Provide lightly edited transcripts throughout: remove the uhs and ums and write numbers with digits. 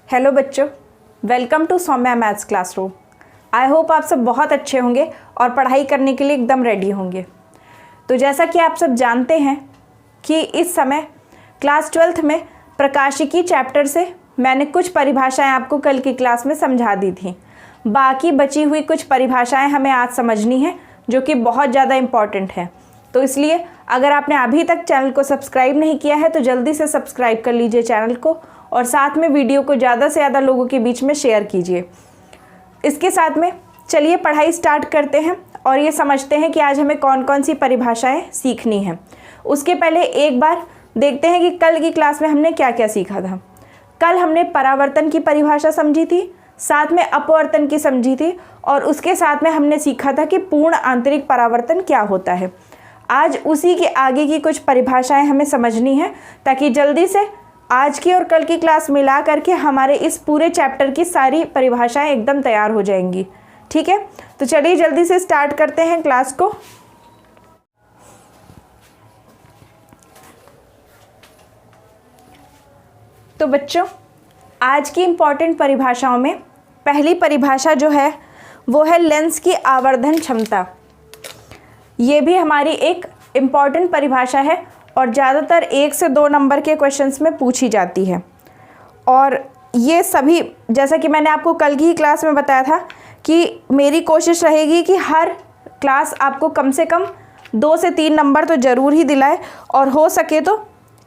Hello बच्चों, welcome to Soumya maths classroom. I hope आप सब बहुत अच्छे होंगे और पढ़ाई करने के लिए एकदम रेडी होंगे। तो जैसा कि आप सब जानते हैं कि इस समय क्लास 12th में प्रकाशिकी चैप्टर से मैंने कुछ परिभाषाएं आपको कल की क्लास में समझा दी थी। बाकी बची हुई कुछ परिभाषाएं हमें आज समझनी है जो कि बहुत ज़्यादा इम्पॉर्टेंट है। तो इसलिए अगर आपने अभी तक चैनल को सब्सक्राइब नहीं किया है तो जल्दी से सब्सक्राइब कर लीजिए चैनल को और साथ में वीडियो को ज़्यादा से ज़्यादा लोगों के बीच में शेयर कीजिए। इसके साथ में चलिए पढ़ाई स्टार्ट करते हैं और ये समझते हैं कि आज हमें कौन कौन सी परिभाषाएं सीखनी हैं। उसके पहले एक बार देखते हैं कि कल की क्लास में हमने क्या क्या सीखा था। कल हमने परावर्तन की परिभाषा समझी थी, साथ में अपवर्तन की समझी थी और उसके साथ में हमने सीखा था कि पूर्ण आंतरिक परावर्तन क्या होता है। आज उसी के आगे की कुछ परिभाषाएं हमें समझनी है ताकि जल्दी से आज की और कल की क्लास मिला करके हमारे इस पूरे चैप्टर की सारी परिभाषाएं एकदम तैयार हो जाएंगी। ठीक है, तो चलिए जल्दी से स्टार्ट करते हैं क्लास को। तो बच्चों, आज की इम्पॉर्टेंट परिभाषाओं में पहली परिभाषा जो है वो है लेंस की आवर्धन क्षमता। ये भी हमारी एक इम्पॉर्टेंट परिभाषा है और ज़्यादातर 1 से 2 नंबर के क्वेश्चंस में पूछी जाती है। और ये सभी, जैसा कि मैंने आपको कल की ही क्लास में बताया था कि मेरी कोशिश रहेगी कि हर क्लास आपको कम से कम 2 से 3 नंबर तो ज़रूर ही दिलाए और हो सके तो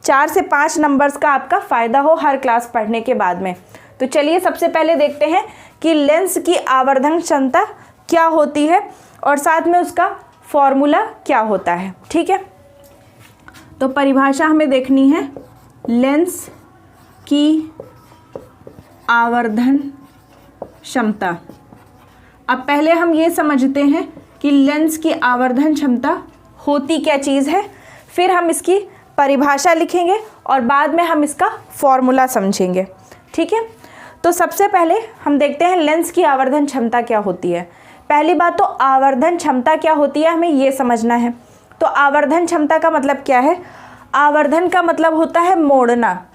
4 से 5 नंबर्स का आपका फ़ायदा हो हर क्लास पढ़ने के बाद में। तो चलिए सबसे पहले देखते हैं कि लेंस की आवर्धन क्षमता क्या होती है और साथ में उसका फॉर्मूला क्या होता है। ठीक है, तो परिभाषा हमें देखनी है लेंस की आवर्धन क्षमता। अब पहले हम ये समझते हैं कि लेंस की आवर्धन क्षमता होती क्या चीज़ है, फिर हम इसकी परिभाषा लिखेंगे और बाद में हम इसका फॉर्मूला समझेंगे। ठीक है, तो सबसे पहले हम देखते हैं लेंस की आवर्धन क्षमता क्या होती है। पहली बात तो आवर्धन क्षमता क्या होती है हमें ये समझना है। तो आवर्धन क्षमता का मतलब क्या है? आवर्धन का मतलब होता है मोड़ना,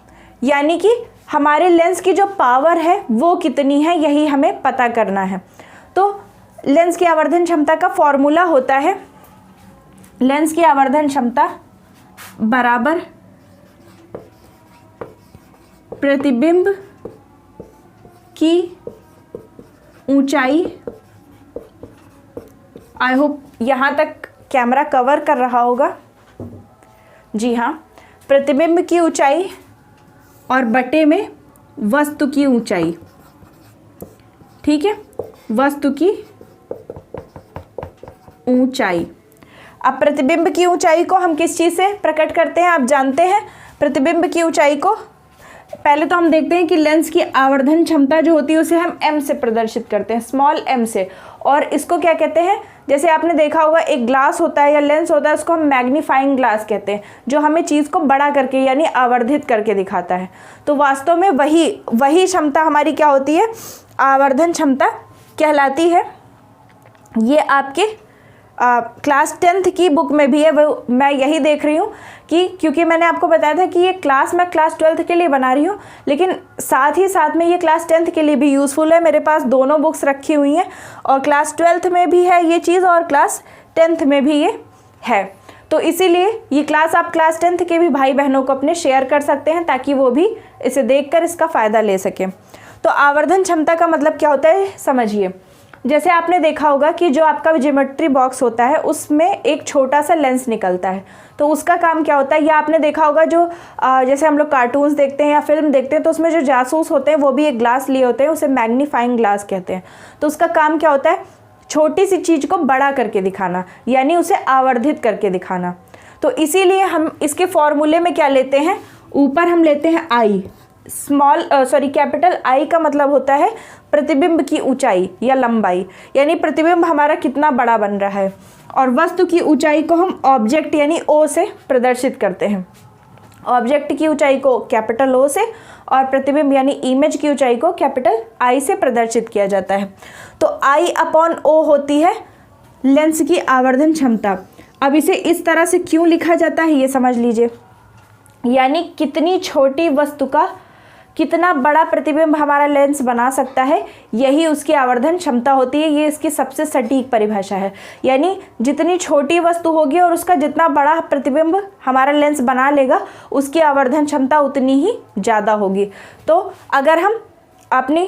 यानी कि हमारे लेंस की जो पावर है वो कितनी है, यही हमें पता करना है। तो लेंस की आवर्धन क्षमता का फॉर्मूला होता है लेंस की आवर्धन क्षमता बराबर प्रतिबिंब की ऊंचाई। आई होप यहाँ तक कैमरा कवर कर रहा होगा। जी हाँ, प्रतिबिंब की ऊंचाई और बटे में वस्तु की ऊंचाई। ठीक है, वस्तु की ऊंचाई। अब प्रतिबिंब की ऊंचाई को हम किस चीज़ से प्रकट करते हैं आप जानते हैं। प्रतिबिंब की ऊंचाई को पहले तो हम देखते हैं कि लेंस की आवर्धन क्षमता जो होती है उसे हम m से प्रदर्शित करते हैं, स्मॉल m से। और इसको क्या कहते हैं, जैसे आपने देखा होगा एक ग्लास होता है या लेंस होता है, उसको हम मैग्नीफाइंग ग्लास कहते हैं, जो हमें चीज़ को बड़ा करके यानी आवर्धित करके दिखाता है। तो वास्तव में वही क्षमता हमारी क्या होती है, आवर्धन क्षमता कहलाती है। ये आपके क्लास 10th की बुक में भी है, वो मैं यही देख रही हूँ कि क्योंकि मैंने आपको बताया था कि ये क्लास मैं क्लास 12th के लिए बना रही हूँ, लेकिन साथ ही साथ में ये क्लास 10th के लिए भी यूज़फुल है। मेरे पास दोनों बुक्स रखी हुई हैं और क्लास 12th में भी है ये चीज़ और क्लास 10th में भी ये है। तो इसीलिए ये क्लास आप क्लास 10th के भी भाई बहनों को अपने शेयर कर सकते हैं ताकि वो भी इसे देख कर इसका फ़ायदा ले सकें। तो आवर्धन क्षमता का मतलब क्या होता है समझिए। जैसे आपने देखा होगा कि जो आपका ज्योमेट्री बॉक्स होता है उसमें एक छोटा सा लेंस निकलता है, तो उसका काम क्या होता है, या आपने देखा होगा जो जैसे हम लोग कार्टून्स देखते हैं या फिल्म देखते हैं तो उसमें जो जासूस होते हैं वो भी एक ग्लास लिए होते हैं, उसे मैग्नीफाइंग ग्लास कहते हैं। तो उसका काम क्या होता है, छोटी सी चीज़ को बड़ा करके दिखाना, यानी उसे आवर्धित करके दिखाना। तो इसीलिए हम इसके फॉर्मूले में क्या लेते हैं, ऊपर हम लेते हैं आई, कैपिटल आई का मतलब होता है प्रतिबिंब की ऊंचाई या लंबाई, यानी प्रतिबिंब हमारा कितना बड़ा बन रहा है। और वस्तु की ऊंचाई को हम ऑब्जेक्ट यानी ओ से प्रदर्शित करते हैं। ऑब्जेक्ट की ऊंचाई को कैपिटल ओ से और प्रतिबिंब यानी इमेज की ऊंचाई को कैपिटल आई से प्रदर्शित किया जाता है। तो आई अपॉन ओ होती है लेंस की आवर्धन क्षमता। अब इसे इस तरह से क्यों लिखा जाता है ये समझ लीजिए, यानी कितनी छोटी वस्तु का कितना बड़ा प्रतिबिंब हमारा लेंस बना सकता है, यही उसकी आवर्धन क्षमता होती है। ये इसकी सबसे सटीक परिभाषा है। यानी जितनी छोटी वस्तु होगी और उसका जितना बड़ा प्रतिबिंब हमारा लेंस बना लेगा, उसकी आवर्धन क्षमता उतनी ही ज़्यादा होगी। तो अगर हम अपनी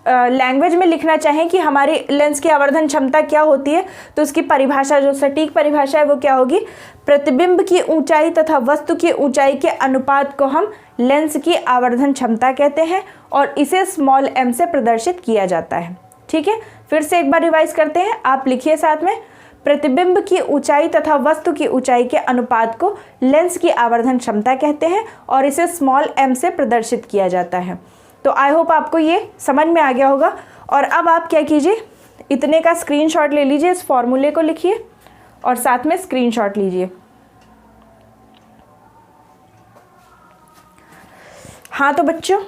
लैंग्वेज में लिखना चाहें कि हमारी लेंस की आवर्धन क्षमता क्या होती है, तो उसकी परिभाषा, जो सटीक परिभाषा है, वो क्या होगी? प्रतिबिंब की ऊंचाई तथा वस्तु की ऊंचाई के अनुपात को हम लेंस की आवर्धन क्षमता कहते हैं और इसे स्मॉल m से प्रदर्शित किया जाता है। ठीक है, फिर से एक बार रिवाइज करते हैं। आप लिखिए साथ में, प्रतिबिंब की ऊंचाई तथा वस्तु की ऊंचाई के अनुपात को लेंस की आवर्धन क्षमता कहते हैं और इसे स्मॉल m से प्रदर्शित किया जाता है। तो आई होप आपको ये समझ में आ गया होगा। और अब आप क्या कीजिए, इतने का स्क्रीनशॉट ले लीजिए, इस फॉर्मूले को लिखिए और साथ में स्क्रीनशॉट लीजिए। हाँ तो बच्चों,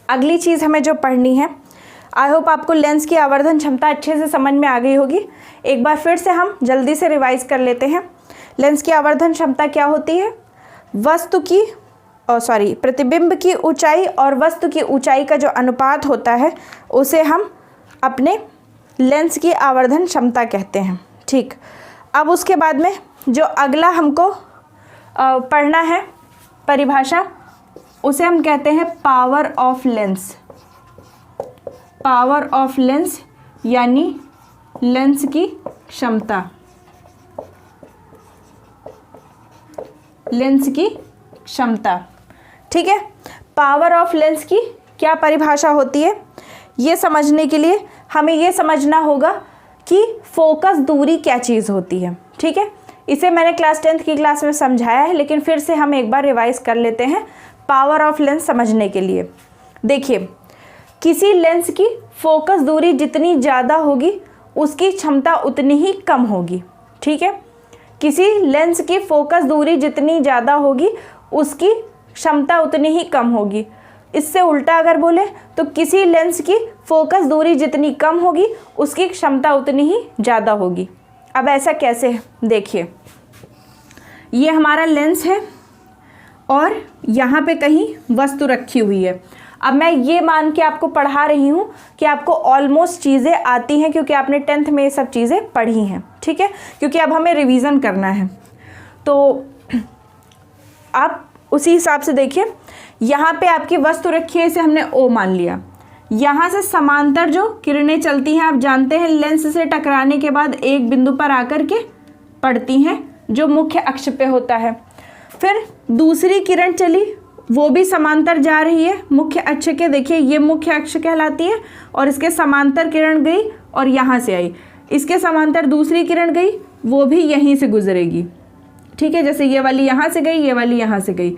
अगली चीज़ हमें जो पढ़नी है, आई होप आपको लेंस की आवर्धन क्षमता अच्छे से समझ में आ गई होगी। एक बार फिर से हम जल्दी से रिवाइज कर लेते हैं। लेंस की आवर्धन क्षमता क्या होती है? वस्तु की प्रतिबिंब की ऊंचाई और वस्तु की ऊंचाई का जो अनुपात होता है, उसे हम अपने लेंस की आवर्धन क्षमता कहते हैं। ठीक, अब उसके बाद में जो अगला हमको पढ़ना है परिभाषा, उसे हम कहते हैं power of lens. Power of lens यानी लेंस की क्षमता। लेंस की क्षमता, ठीक है। पावर ऑफ लेंस की क्या परिभाषा होती है, ये समझने के लिए हमें ये समझना होगा कि फोकस दूरी क्या चीज़ होती है। ठीक है, इसे मैंने क्लास 10th की क्लास में समझाया है, लेकिन फिर से हम एक बार रिवाइज कर लेते हैं पावर ऑफ लेंस समझने के लिए। देखिए, किसी लेंस की फोकस दूरी जितनी ज़्यादा होगी, उसकी क्षमता उतनी ही कम होगी। ठीक है, किसी लेंस की फोकस दूरी जितनी ज़्यादा होगी, उसकी क्षमता उतनी ही कम होगी। इससे उल्टा अगर बोले तो किसी लेंस की फोकस दूरी जितनी कम होगी, उसकी क्षमता उतनी ही ज़्यादा होगी। अब ऐसा कैसे है, देखिए, ये हमारा लेंस है और यहाँ पे कहीं वस्तु रखी हुई है। अब मैं ये मान के आपको पढ़ा रही हूँ कि आपको ऑलमोस्ट चीज़ें आती हैं, क्योंकि आपने 10th में ये सब चीज़ें पढ़ी हैं। ठीक है, क्योंकि अब हमें रिवीजन करना है। तो आप उसी हिसाब से देखिए, यहाँ पे आपकी वस्तु रखी है, इसे हमने O मान लिया। यहाँ से समांतर जो किरणें चलती हैं, आप जानते हैं लेंस से टकराने के बाद एक बिंदु पर आकर के पड़ती हैं, जो मुख्य अक्ष पे होता है। फिर दूसरी किरण चली, वो भी समांतर जा रही है मुख्य अक्ष के। देखिए, ये मुख्य अक्ष कहलाती है और इसके समांतर किरण गई और यहाँ से आई। इसके समांतर दूसरी किरण गई, वो भी यहीं से गुजरेगी। ठीक है, जैसे ये वाली यहाँ से गई, ये वाली यहाँ से गई।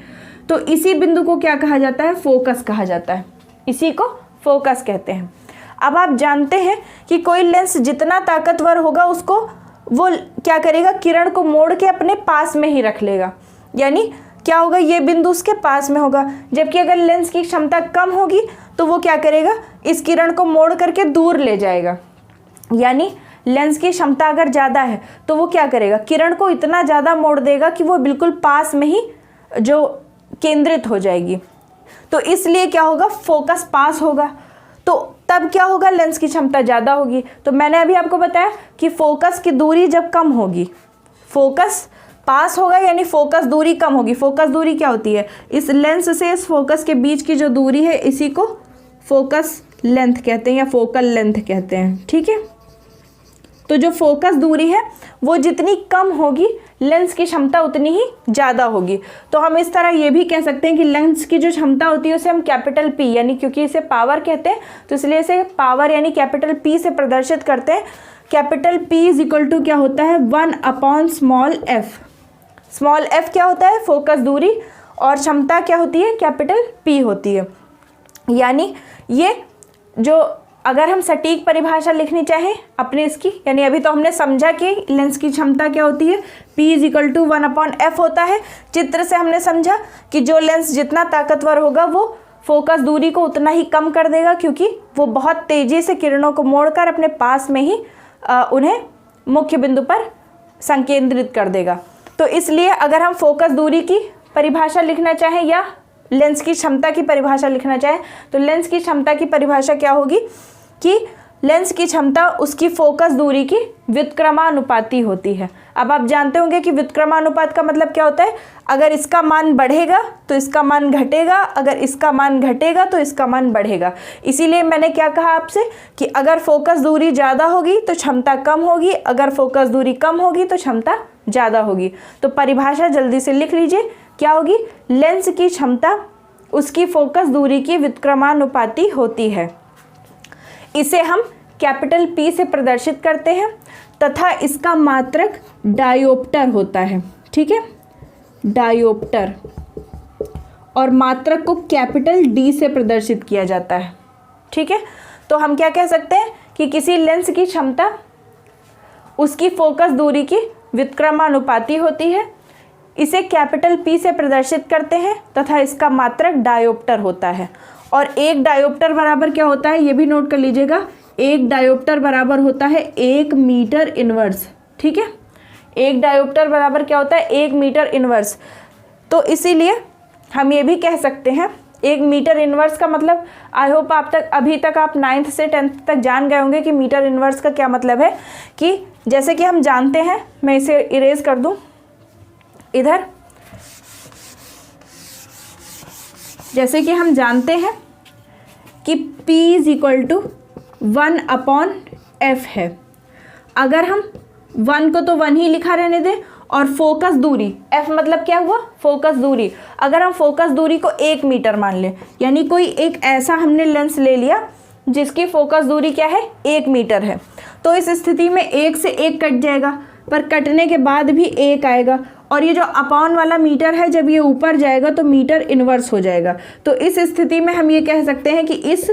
तो इसी बिंदु को क्या कहा जाता है? फोकस कहा जाता है। इसी को फोकस कहते हैं। अब आप जानते हैं कि कोई लेंस जितना ताकतवर होगा, उसको वो क्या करेगा? किरण को मोड़ के अपने पास में ही रख लेगा। यानी क्या होगा? ये बिंदु उसके पास में होगा। जबकि अगर लेंस की क्षमता कम होगी तो वो क्या करेगा? इस किरण को मोड़ करके दूर ले जाएगा। यानी लेंस की क्षमता अगर ज़्यादा है तो वो क्या करेगा? किरण को इतना ज़्यादा मोड़ देगा कि वो बिल्कुल पास में ही जो केंद्रित हो जाएगी। तो इसलिए क्या होगा? फोकस पास होगा। तो तब क्या होगा? लेंस की क्षमता ज़्यादा होगी। तो मैंने अभी आपको बताया कि फोकस की दूरी जब कम होगी, फोकस पास होगा यानी फोकस दूरी कम होगी। फोकस दूरी क्या होती है? इस लेंस से इस फोकस के बीच की जो दूरी है, इसी को फोकस लेंथ कहते हैं या फोकल लेंथ कहते हैं। ठीक है, तो जो फोकस दूरी है वो जितनी कम होगी, लेंस की क्षमता उतनी ही ज़्यादा होगी। तो हम इस तरह ये भी कह सकते हैं कि लेंस की जो क्षमता होती है उसे हम कैपिटल P, यानी क्योंकि इसे पावर कहते हैं तो इसलिए इसे पावर यानी कैपिटल P से प्रदर्शित करते हैं। Capital P is equal to क्या होता है? 1/स्मॉल f। स्मॉल f क्या होता है? फोकस दूरी, और क्षमता क्या होती है? कैपिटल P होती है। यानी ये जो अगर हम सटीक परिभाषा लिखनी चाहें अपने इसकी, यानी अभी तो हमने समझा कि लेंस की क्षमता क्या होती है, P is equal to 1/f होता है। चित्र से हमने समझा कि जो लेंस जितना ताकतवर होगा वो फोकस दूरी को उतना ही कम कर देगा, क्योंकि वो बहुत तेज़ी से किरणों को मोड़कर अपने पास में ही उन्हें मुख्य बिंदु पर संकेंद्रित कर देगा। तो इसलिए अगर हम फोकस दूरी की परिभाषा लिखना चाहें या लेंस की क्षमता की परिभाषा लिखना चाहें तो लेंस की क्षमता की परिभाषा क्या होगी कि लेंस की क्षमता उसकी फोकस दूरी की व्युत्क्रमानुपाती होती है। अब आप जानते होंगे कि व्युत्क्रमानुपात का मतलब क्या होता है, अगर इसका मान बढ़ेगा तो इसका मान घटेगा, अगर इसका मान घटेगा तो इसका मान बढ़ेगा। इसीलिए मैंने क्या कहा आपसे कि अगर फोकस दूरी ज़्यादा होगी तो क्षमता कम होगी, अगर फोकस दूरी कम होगी तो क्षमता ज़्यादा होगी। तो परिभाषा जल्दी से लिख लीजिए, क्या होगी, लेंस की क्षमता उसकी फोकस दूरी की व्युत्क्रमानुपाती होती है। इसे हम कैपिटल P से प्रदर्शित करते हैं तथा इसका मात्रक डायोप्टर होता है। ठीक है, डायोप्टर, और मात्रक को कैपिटल D से प्रदर्शित किया जाता है। ठीक है, तो हम क्या कह सकते हैं कि किसी लेंस की क्षमता उसकी फोकस दूरी की व्युत्क्रमानुपाती होती है, इसे कैपिटल P से प्रदर्शित करते हैं तथा इसका मात्रक डायोप्टर होता है। और एक डायोप्टर बराबर क्या होता है, ये भी नोट कर लीजिएगा, एक डायोप्टर बराबर होता है 1 मीटर इनवर्स। ठीक है, एक डायोप्टर बराबर क्या होता है, 1 मीटर इनवर्स। तो इसीलिए हम ये भी कह सकते हैं 1 मीटर इनवर्स का मतलब, आई होप अभी तक आप 9th से 10th तक जान गए होंगे कि मीटर इनवर्स का क्या मतलब है। कि जैसे कि हम जानते हैं, मैं इसे इरेज कर दूं इधर, जैसे कि हम जानते हैं कि P = 1/f है। अगर हम 1 को तो 1 ही लिखा रहने दें, और फोकस दूरी f मतलब क्या हुआ, फोकस दूरी, अगर हम फोकस दूरी को 1 मीटर मान लें, यानी कोई एक ऐसा हमने लेंस ले लिया जिसकी फोकस दूरी क्या है, 1 मीटर है, तो इस स्थिति में 1 से 1 कट जाएगा, पर कटने के बाद भी 1 आएगा, और ये जो अपॉन वाला मीटर है जब ये ऊपर जाएगा तो मीटर इनवर्स हो जाएगा। तो इस स्थिति में हम ये कह सकते हैं कि इस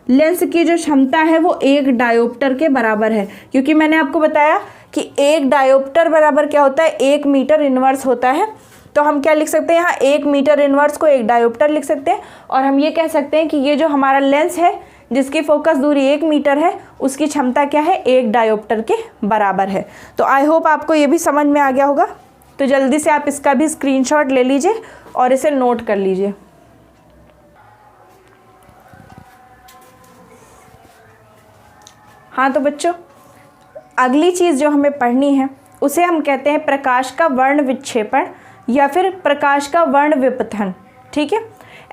लेंस की जो क्षमता है वो 1 डायोप्टर के बराबर है, क्योंकि मैंने आपको बताया कि 1 डायोप्टर बराबर क्या होता है, 1 मीटर इनवर्स होता है। तो हम क्या लिख सकते हैं, यहाँ 1 मीटर इनवर्स को 1 डायोप्टर लिख सकते हैं, और हम ये कह सकते हैं कि ये जो हमारा लेंस है जिसकी फोकस दूरी 1 मीटर है, उसकी क्षमता क्या है, 1 डायोप्टर के बराबर है। तो आई होप आपको ये भी समझ में आ गया होगा। तो जल्दी से आप इसका भी स्क्रीनशॉट ले लीजिए और इसे नोट कर लीजिए। हाँ तो बच्चों, अगली चीज़ जो हमें पढ़नी है उसे हम कहते हैं प्रकाश का वर्ण विक्षेपण या फिर प्रकाश का वर्ण विपथन। ठीक है,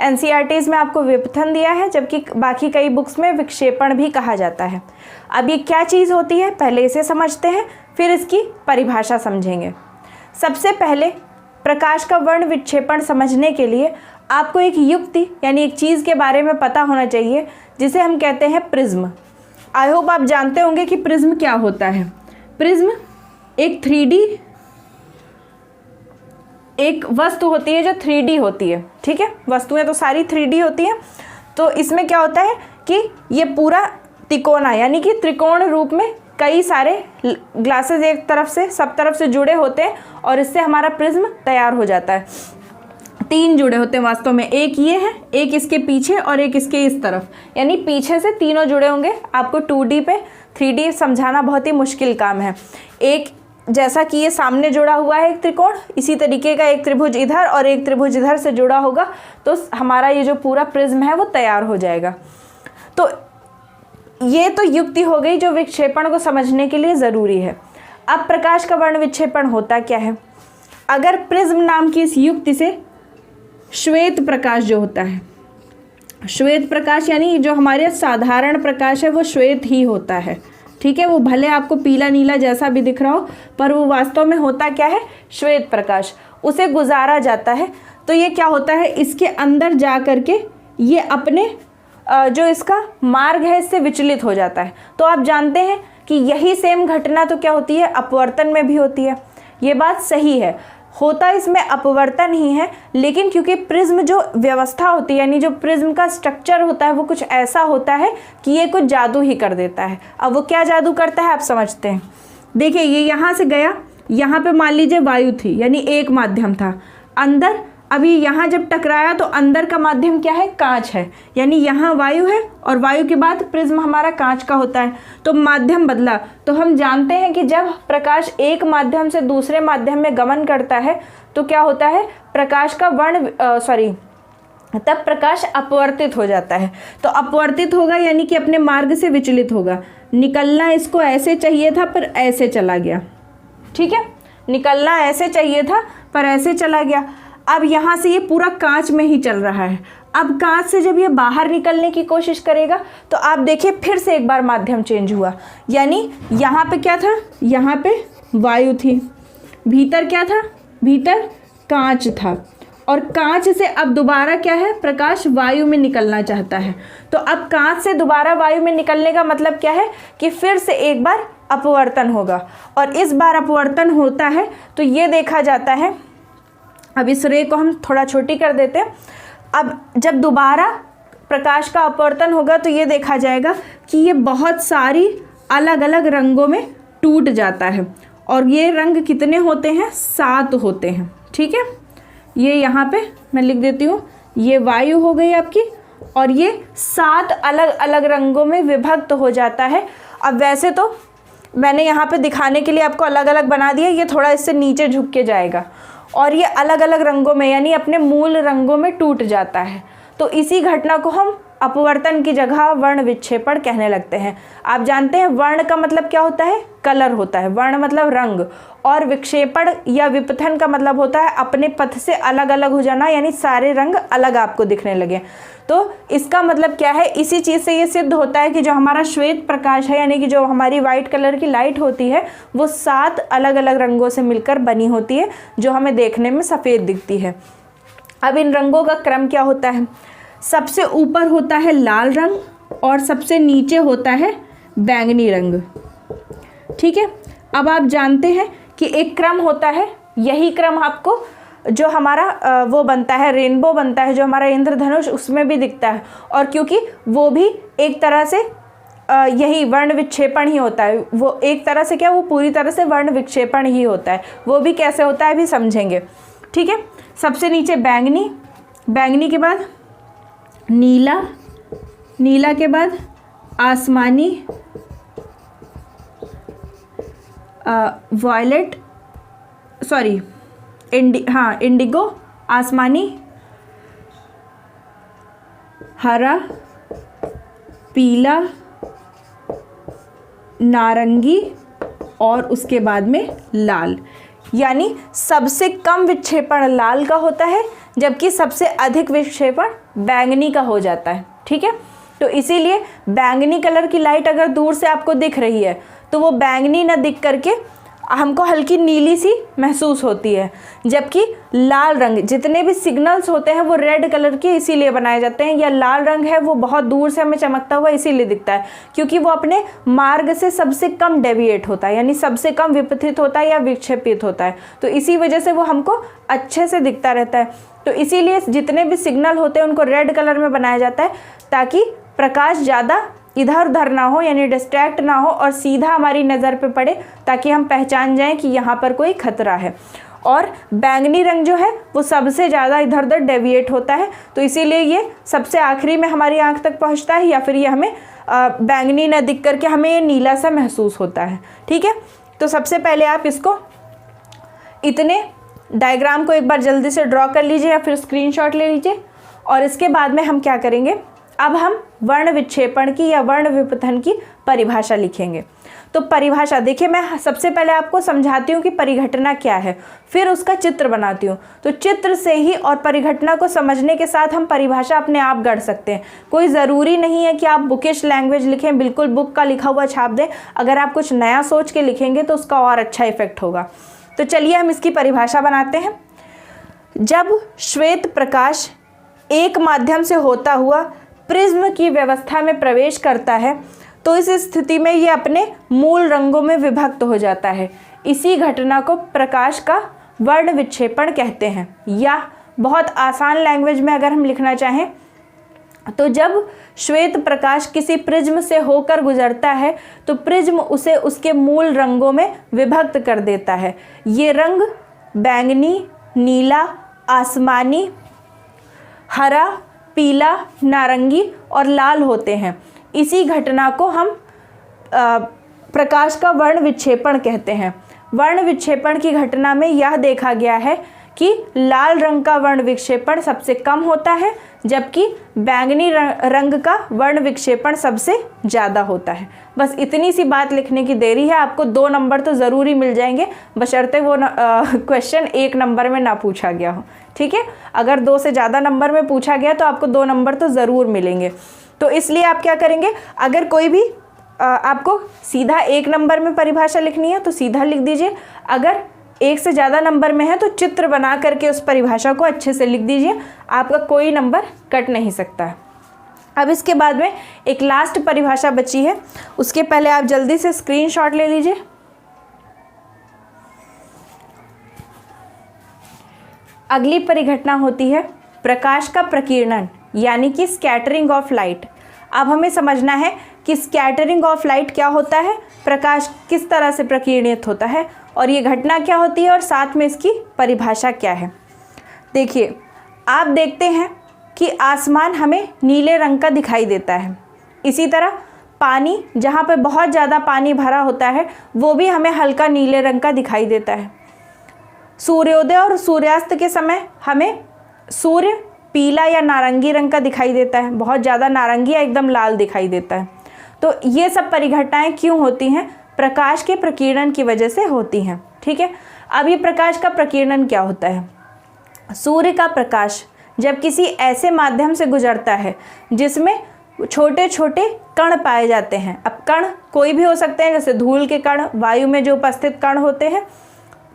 NCERTs में आपको विपथन दिया है, जबकि बाकी कई बुक्स में विक्षेपण भी कहा जाता है। अब ये क्या चीज़ होती है, पहले इसे समझते हैं, फिर इसकी परिभाषा समझेंगे। सबसे पहले प्रकाश का वर्ण विक्षेपण समझने के लिए आपको एक युक्ति यानी एक चीज़ के बारे में पता होना चाहिए, जिसे हम कहते हैं प्रिज्म। आई होप आप जानते होंगे कि प्रिज्म क्या होता है। प्रिज्म एक 3D एक वस्तु होती है जो 3D होती है। ठीक है, वस्तुएं तो सारी 3D होती हैं। तो इसमें क्या होता है कि ये पूरा तिकोना यानी कि त्रिकोण रूप में कई सारे ग्लासेस एक तरफ से सब तरफ से जुड़े होते हैं, और इससे हमारा प्रिज्म तैयार हो जाता है। 3 जुड़े होते हैं वास्तव में, एक ये है, एक इसके पीछे और एक इसके इस तरफ, यानी पीछे से तीनों जुड़े होंगे। आपको 2D पे 3D समझाना बहुत ही मुश्किल काम है। एक जैसा कि ये सामने जुड़ा हुआ है एक त्रिकोण, इसी तरीके का एक त्रिभुज इधर और एक त्रिभुज इधर से जुड़ा होगा, तो हमारा ये जो पूरा प्रिज्म है वो तैयार हो जाएगा। तो ये तो युक्ति हो गई जो विक्षेपण को समझने के लिए ज़रूरी है। अब प्रकाश का वर्ण विक्षेपण होता क्या है। अगर प्रिज्म नाम की इस युक्ति से श्वेत प्रकाश जो होता है, श्वेत प्रकाश यानी जो हमारे साधारण प्रकाश है वो श्वेत ही होता है। ठीक है, वो भले आपको पीला नीला जैसा भी दिख रहा हो, पर वो वास्तव में होता क्या है, श्वेत प्रकाश। उसे गुजारा जाता है तो ये क्या होता है, इसके अंदर जा करके ये अपने जो इसका मार्ग है इससे विचलित हो जाता है। तो आप जानते हैं कि यही सेम घटना तो क्या होती है, अपवर्तन में भी होती है। ये बात सही है, होता इसमें अपवर्तन ही है, लेकिन क्योंकि प्रिज्म जो व्यवस्था होती है यानी जो प्रिज्म का स्ट्रक्चर होता है वो कुछ ऐसा होता है कि ये कुछ जादू ही कर देता है। अब वो क्या जादू करता है आप समझते हैं। देखिए, ये यहाँ से गया, यहाँ पे मान लीजिए वायु थी यानी एक माध्यम था अंदर, अभी यहाँ जब टकराया तो अंदर का माध्यम क्या है, कांच है, यानी यहाँ वायु है और वायु के बाद प्रिज्म हमारा कांच का होता है। तो माध्यम बदला, तो हम जानते हैं कि जब प्रकाश एक माध्यम से दूसरे माध्यम में गमन करता है तो क्या होता है, प्रकाश का तब प्रकाश अपवर्तित हो जाता है। तो अपवर्तित होगा यानी कि अपने मार्ग से विचलित होगा। निकलना इसको ऐसे चाहिए था पर ऐसे चला गया, ठीक है, निकलना ऐसे चाहिए था पर ऐसे चला गया। अब यहाँ से ये पूरा कांच में ही चल रहा है। अब कांच से जब ये बाहर निकलने की कोशिश करेगा तो आप देखिए फिर से एक बार माध्यम चेंज हुआ, यानी यहाँ पे क्या था, यहाँ पे वायु थी, भीतर क्या था, भीतर कांच था, और कांच से अब दोबारा क्या है, प्रकाश वायु में निकलना चाहता है। तो अब कांच से दोबारा वायु में निकलने का मतलब क्या है कि फिर से एक बार अपवर्तन होगा, और इस बार अपवर्तन होता है तो ये देखा जाता है। अब इस रे को हम थोड़ा छोटी कर देते हैं। अब जब दोबारा प्रकाश का अपवर्तन होगा तो ये देखा जाएगा कि ये बहुत सारी अलग अलग रंगों में टूट जाता है, और ये रंग कितने होते हैं, 7 होते हैं, ठीक है। ये यहाँ पे मैं लिख देती हूँ, ये वायु हो गई आपकी, और ये 7 अलग अलग रंगों में विभक्त हो जाता है। अब वैसे तो मैंने यहाँ पे दिखाने के लिए आपको अलग अलग बना दिया, ये थोड़ा इससे नीचे झुक के जाएगा, और ये अलग अलग रंगों में यानी अपने मूल रंगों में टूट जाता है। तो इसी घटना को हम अपवर्तन की जगह वर्ण विक्षेपण कहने लगते हैं। आप जानते हैं वर्ण का मतलब क्या होता है, कलर होता है, वर्ण मतलब रंग, और विक्षेपण या विपथन का मतलब होता है अपने पथ से अलग अलग हो जाना, यानी सारे रंग अलग आपको दिखने लगे। तो इसका मतलब क्या है, इसी चीज़ से ये सिद्ध होता है कि जो हमारा श्वेत प्रकाश है, यानी कि जो हमारी वाइट कलर की लाइट होती है, वो 7 अलग अलग रंगों से मिलकर बनी होती है, जो हमें देखने में सफ़ेद दिखती है। अब इन रंगों का क्रम क्या होता है, सबसे ऊपर होता है लाल रंग और सबसे नीचे होता है बैंगनी रंग, ठीक है। अब आप जानते हैं कि एक क्रम होता है, यही क्रम आपको जो हमारा वो बनता है, रेनबो बनता है, जो हमारा इंद्रधनुष, उसमें भी दिखता है, और क्योंकि वो भी एक तरह से यही वर्ण विक्षेपण ही होता है। वो एक तरह से क्या, वो पूरी तरह से वर्ण विक्षेपण ही होता है। वो भी कैसे होता है भी समझेंगे, ठीक है। सबसे नीचे बैंगनी, बैंगनी के बाद नीला, नीला के बाद आसमानी, वायलेट, सॉरी इंडिगो, आसमानी, हरा, पीला, नारंगी, और उसके बाद में लाल। यानी सबसे कम विक्षेपण लाल का होता है, जबकि सबसे अधिक विक्षेपण बैंगनी का हो जाता है, ठीक है। तो इसीलिए बैंगनी कलर की लाइट अगर दूर से आपको दिख रही है तो वो बैंगनी ना दिख करके हमको हल्की नीली सी महसूस होती है, जबकि लाल रंग, जितने भी सिग्नल्स होते हैं वो रेड कलर के इसीलिए बनाए जाते हैं, या लाल रंग है वो बहुत दूर से हमें चमकता हुआ इसीलिए दिखता है क्योंकि वो अपने मार्ग से सबसे कम डेविएट होता है, यानी सबसे कम विपथित होता है या विक्षेपित होता है। तो इसी वजह से वो हमको अच्छे से दिखता रहता है। तो इसीलिए जितने भी सिग्नल होते हैं उनको रेड कलर में बनाया जाता है, ताकि प्रकाश ज़्यादा इधर उधर ना हो, यानी डिस्ट्रैक्ट ना हो, और सीधा हमारी नज़र पे पड़े, ताकि हम पहचान जाएं कि यहाँ पर कोई खतरा है। और बैंगनी रंग जो है वो सबसे ज़्यादा इधर उधर डेविएट होता है, तो इसीलिए ये सबसे आखिरी में हमारी आँख तक पहुँचता है, या फिर ये हमें बैंगनी न दिख करके हमें ये नीला सा महसूस होता है, ठीक है। तो सबसे पहले आप इसको, इतने डायग्राम को एक बार जल्दी से ड्रॉ कर लीजिए या फिर स्क्रीनशॉट ले लीजिए, और इसके बाद में हम क्या करेंगे, अब हम वर्ण विक्षेपण की या वर्ण विपथन की परिभाषा लिखेंगे। तो परिभाषा देखिए, मैं सबसे पहले आपको समझाती हूँ कि परिघटना क्या है, फिर उसका चित्र बनाती हूँ। तो चित्र से ही और परिघटना को समझने के साथ हम परिभाषा अपने आप गढ़ सकते हैं। कोई ज़रूरी नहीं है कि आप बुकिश लैंग्वेज लिखें, बिल्कुल बुक का लिखा हुआ छाप दें। अगर आप कुछ नया सोच के लिखेंगे तो उसका और अच्छा इफेक्ट होगा। तो चलिए हम इसकी परिभाषा बनाते हैं। जब श्वेत प्रकाश एक माध्यम से होता हुआ प्रिज्म की व्यवस्था में प्रवेश करता है तो इस स्थिति में ये अपने मूल रंगों में विभक्त हो जाता है। इसी घटना को प्रकाश का वर्ण विक्षेपण कहते हैं, या बहुत आसान लैंग्वेज में अगर हम लिखना चाहें तो जब श्वेत प्रकाश किसी प्रिज्म से होकर गुजरता है तो प्रिज्म उसे उसके मूल रंगों में विभक्त कर देता है। ये रंग बैंगनी, नीला, आसमानी, हरा, पीला, नारंगी और लाल होते हैं। इसी घटना को हम प्रकाश का वर्ण विक्षेपण कहते हैं। वर्ण विक्षेपण की घटना में यह देखा गया है कि लाल रंग का वर्ण विक्षेपण सबसे कम होता है, जबकि बैंगनी रंग का वर्ण विक्षेपण सबसे ज़्यादा होता है। बस इतनी सी बात लिखने की देरी है, आपको 2 नंबर तो ज़रूरी मिल जाएंगे, बशर्ते वो क्वेश्चन 1 नंबर में ना पूछा गया हो। ठीक है, अगर 2 से ज़्यादा नंबर में पूछा गया तो आपको 2 नंबर तो ज़रूर मिलेंगे। तो इसलिए आप क्या करेंगे, अगर कोई भी आपको सीधा 1 नंबर में परिभाषा लिखनी है तो सीधा लिख दीजिए, अगर 1 से ज़्यादा नंबर में है तो चित्र बना करके उस परिभाषा को अच्छे से लिख दीजिए, आपका कोई नंबर कट नहीं सकता है। अब इसके बाद में एक लास्ट परिभाषा बची है, उसके पहले आप जल्दी से स्क्रीनशॉट ले लीजिए। अगली परिघटना होती है प्रकाश का प्रकीर्णन, यानी कि स्कैटरिंग ऑफ लाइट। अब हमें समझना है कि स्कैटरिंग ऑफ लाइट क्या होता है, प्रकाश किस तरह से प्रकीर्णित होता है और ये घटना क्या होती है और साथ में इसकी परिभाषा क्या है। देखिए, आप देखते हैं कि आसमान हमें नीले रंग का दिखाई देता है, इसी तरह पानी जहाँ पे बहुत ज़्यादा पानी भरा होता है वो भी हमें हल्का नीले रंग का दिखाई देता है। सूर्योदय और सूर्यास्त के समय हमें सूर्य पीला या नारंगी रंग का दिखाई देता है, बहुत ज़्यादा नारंगी या एकदम लाल दिखाई देता है। तो ये सब परिघटनाएं क्यों होती हैं, प्रकाश के प्रकीर्णन की वजह से होती हैं। ठीक है, अब ये प्रकाश का प्रकीर्णन क्या होता है। सूर्य का प्रकाश जब किसी ऐसे माध्यम से गुजरता है जिसमें छोटे छोटे कण पाए जाते हैं, अब कण कोई भी हो सकते हैं, जैसे धूल के कण, वायु में जो उपस्थित कण होते हैं,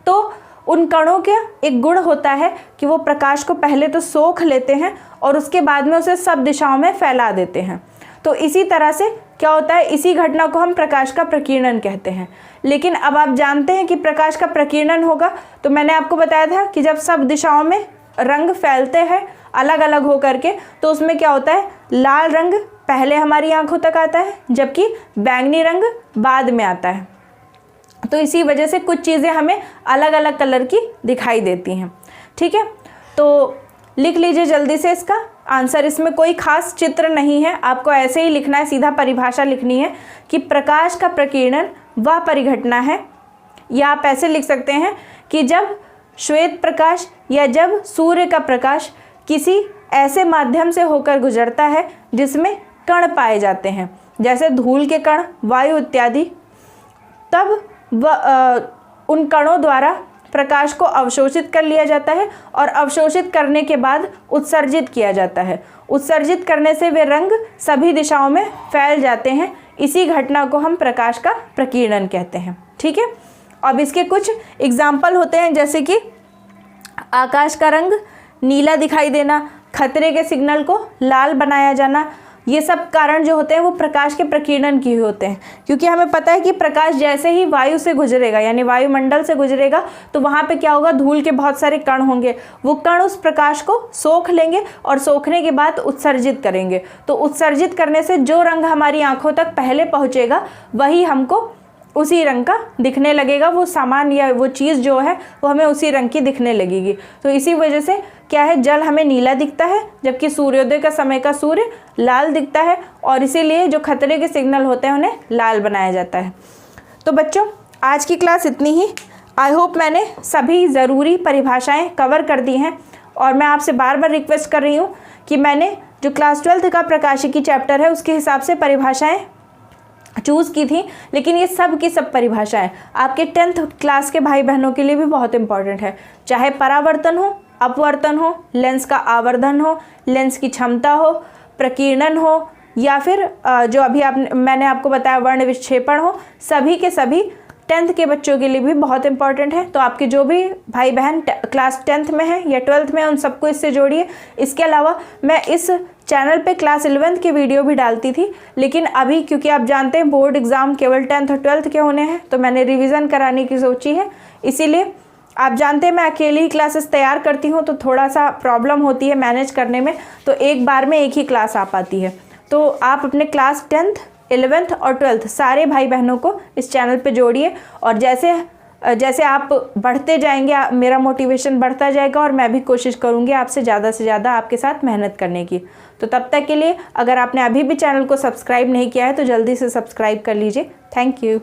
तो उन कणों का एक गुण होता है कि वो प्रकाश को पहले तो सोख लेते हैं और उसके बाद में उसे सब दिशाओं में फैला देते हैं। तो इसी तरह से क्या होता है, इसी घटना को हम प्रकाश का प्रकीर्णन कहते हैं। लेकिन अब आप जानते हैं कि प्रकाश का प्रकीर्णन होगा तो मैंने आपको बताया था कि जब सब दिशाओं में रंग फैलते हैं अलग अलग हो करके, तो उसमें क्या होता है, लाल रंग पहले हमारी आंखों तक आता है जबकि बैंगनी रंग बाद में आता है। तो इसी वजह से कुछ चीज़ें हमें अलग अलग कलर की दिखाई देती हैं। ठीक है, तो लिख लीजिए जल्दी से इसका आंसर। इसमें कोई खास चित्र नहीं है, आपको ऐसे ही लिखना है, सीधा परिभाषा लिखनी है कि प्रकाश का प्रकीर्णन वह परिघटना है, या आप ऐसे लिख सकते हैं कि जब श्वेत प्रकाश या जब सूर्य का प्रकाश किसी ऐसे माध्यम से होकर गुजरता है जिसमें कण पाए जाते हैं, जैसे धूल के कण, वायु इत्यादि, तब उन कणों द्वारा प्रकाश को अवशोषित कर लिया जाता है और अवशोषित करने के बाद उत्सर्जित किया जाता है। उत्सर्जित करने से वे रंग सभी दिशाओं में फैल जाते हैं, इसी घटना को हम प्रकाश का प्रकीर्णन कहते हैं। ठीक है, अब इसके कुछ एग्जाम्पल होते हैं, जैसे कि आकाश का रंग नीला दिखाई देना, खतरे के सिग्नल को लाल बनाया जाना, ये सब कारण जो होते हैं वो प्रकाश के प्रकीर्णन की होते हैं। क्योंकि हमें पता है कि प्रकाश जैसे ही वायु से गुजरेगा, यानी वायुमंडल से गुजरेगा, तो वहाँ पे क्या होगा, धूल के बहुत सारे कण होंगे, वो कण उस प्रकाश को सोख लेंगे और सोखने के बाद उत्सर्जित करेंगे। तो उत्सर्जित करने से जो रंग हमारी आंखों तक पहले पहुँचेगा वही हमको उसी रंग का दिखने लगेगा, वो सामान या वो चीज़ जो है वो हमें उसी रंग की दिखने लगेगी। तो इसी वजह से क्या है, जल हमें नीला दिखता है जबकि सूर्योदय का समय का सूर्य लाल दिखता है, और इसीलिए जो खतरे के सिग्नल होते हैं उन्हें लाल बनाया जाता है। तो बच्चों, आज की क्लास इतनी ही। आई होप मैंने सभी ज़रूरी परिभाषाएं कवर कर दी हैं, और मैं आपसे बार बार रिक्वेस्ट कर रही हूँ कि मैंने जो क्लास 12th का प्रकाशिकी चैप्टर है उसके हिसाब से परिभाषाएँ चूज़ की थी, लेकिन ये सब की सब परिभाषाएं आपके 10th क्लास के भाई बहनों के लिए भी बहुत इंपॉर्टेंट है। चाहे परावर्तन हो, अपवर्तन हो, लेंस का आवर्धन हो, लेंस की क्षमता हो, प्रकीर्णन हो, या फिर जो अभी मैंने आपको बताया वर्ण विक्षेपण हो, सभी के सभी 10th के बच्चों के लिए भी बहुत इंपॉर्टेंट है। तो आपके जो भी भाई बहन क्लास 10th में है या 12th में है उन सबको इससे जोड़िए। इसके अलावा मैं इस चैनल पे क्लास 11th की वीडियो भी डालती थी, लेकिन अभी क्योंकि आप जानते हैं बोर्ड एग्ज़ाम केवल 10th और 12th के होने हैं, तो मैंने रिवीजन कराने की सोची है। इसीलिए आप जानते हैं मैं अकेली ही क्लासेस तैयार करती हूँ, तो थोड़ा सा प्रॉब्लम होती है मैनेज करने में, तो एक बार में एक ही क्लास आ पाती है। तो आप अपने क्लास 10th, 11th और 12th सारे भाई बहनों को इस चैनल पे जोड़िए, और जैसे जैसे आप बढ़ते जाएंगे मेरा मोटिवेशन बढ़ता जाएगा, और मैं भी कोशिश करूँगी आपसे ज़्यादा से ज़्यादा आपके साथ मेहनत करने की। तो तब तक के लिए अगर आपने अभी भी चैनल को सब्सक्राइब नहीं किया है तो जल्दी से सब्सक्राइब कर लीजिए। Thank you.